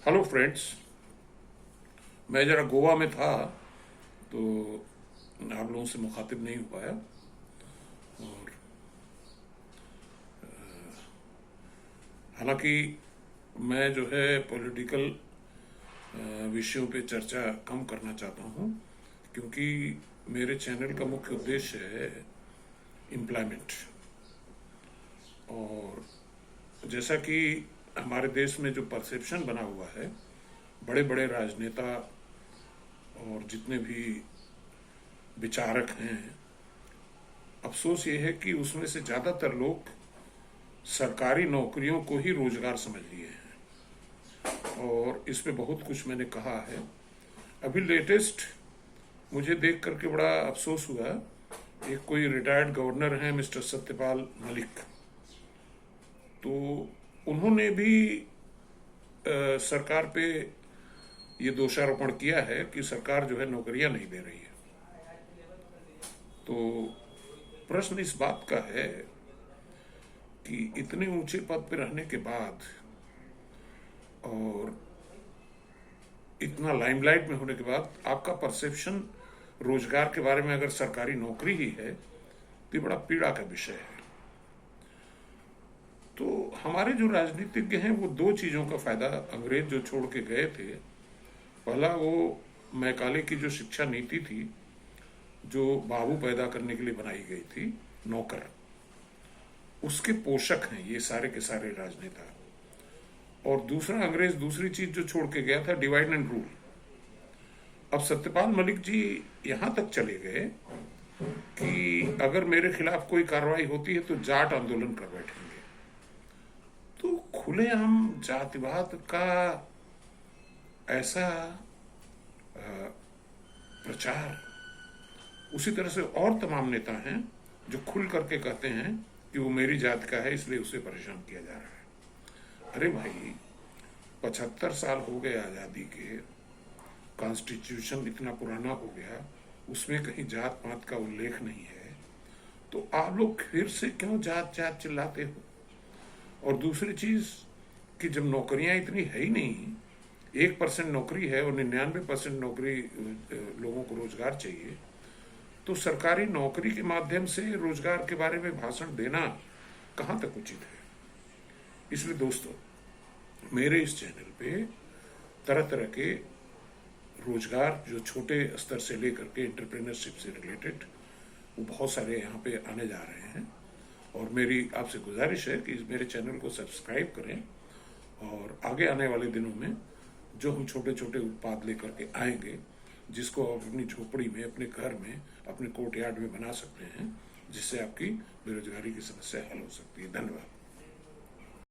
Hello friends. मैं जरा गोवा में था तो आप लोगों से मुखातिब नहीं हो पाया। और हालांकि मैं जो है पॉलिटिकल विषयों पे चर्चा कम करना चाहता हूँ, क्योंकि मेरे चैनल का मुख्य उद्देश्य है एम्प्लॉयमेंट। और जैसा कि हमारे देश में जो परसेप्शन बना हुआ है, बड़े बड़े राजनेता और जितने भी विचारक हैं, अफसोस ये है कि उसमें से ज़्यादातर लोग सरकारी नौकरियों को ही रोजगार समझ लिए हैं। और इस पे बहुत कुछ मैंने कहा है। अभी लेटेस्ट मुझे देख करके बड़ा अफसोस हुआ। एक कोई रिटायर्ड गवर्नर हैं मिस्टर सत्यपाल मलिक, तो उन्होंने भी सरकार पे ये दोषारोपण किया है कि सरकार जो है नौकरियां नहीं दे रही है। तो प्रश्न इस बात का है कि इतने ऊंचे पद पर रहने के बाद और इतना लाइमलाइट में होने के बाद आपका परसेप्शन रोजगार के बारे में अगर सरकारी नौकरी ही है तो ये बड़ा पीड़ा का विषय है। तो हमारे जो राजनीतिज्ञ हैं वो दो चीज़ों का फायदा अंग्रेज जो छोड़ के गए थे, पहला वो मैकाले की जो शिक्षा नीति थी, जो बाबू पैदा करने के लिए बनाई गई थी, नौकर, उसके पोषक हैं ये सारे के सारे राजनेता। और दूसरा अंग्रेज दूसरी चीज जो छोड़ के गया था, डिवाइड एंड रूल। अब सत्यपाल मलिक जी यहां तक चले गए कि अगर मेरे खिलाफ कोई कार्रवाई होती है तो जाट आंदोलन कर बैठेंगे। तो खुलेआम जातिवाद का ऐसा प्रचार, उसी तरह से और तमाम नेता हैं जो खुल करके कहते हैं कि वो मेरी जात का है इसलिए उसे परेशान किया जा रहा है। अरे भाई, 75 साल हो गए आज़ादी के, कॉन्स्टिट्यूशन इतना पुराना हो गया, उसमें कहीं जात पात का उल्लेख नहीं है, तो आप लोग फिर से क्यों जात जात चिल्लाते हो? और दूसरी चीज कि जब नौकरियां इतनी है ही नहीं, 1% नौकरी है और 99% नौकरी लोगों को रोजगार चाहिए, तो सरकारी नौकरी के माध्यम से रोजगार के बारे में भाषण देना कहाँ तक उचित है? इसलिए दोस्तों, मेरे इस चैनल पे तरह तरह के रोजगार जो छोटे स्तर से लेकर के एंटरप्रेन्योरशिप से रिलेटेड, वो बहुत सारे यहाँ पे आने जा रहे हैं। और मेरी आपसे गुजारिश है कि मेरे चैनल को सब्सक्राइब करें, और आगे आने वाले दिनों में जो हम छोटे छोटे उत्पाद लेकर के आएंगे, जिसको आप अपनी झोपड़ी में, अपने घर में, अपने कोर्टयार्ड में बना सकते हैं, जिससे आपकी बेरोजगारी की समस्या हल हो सकती है। धन्यवाद।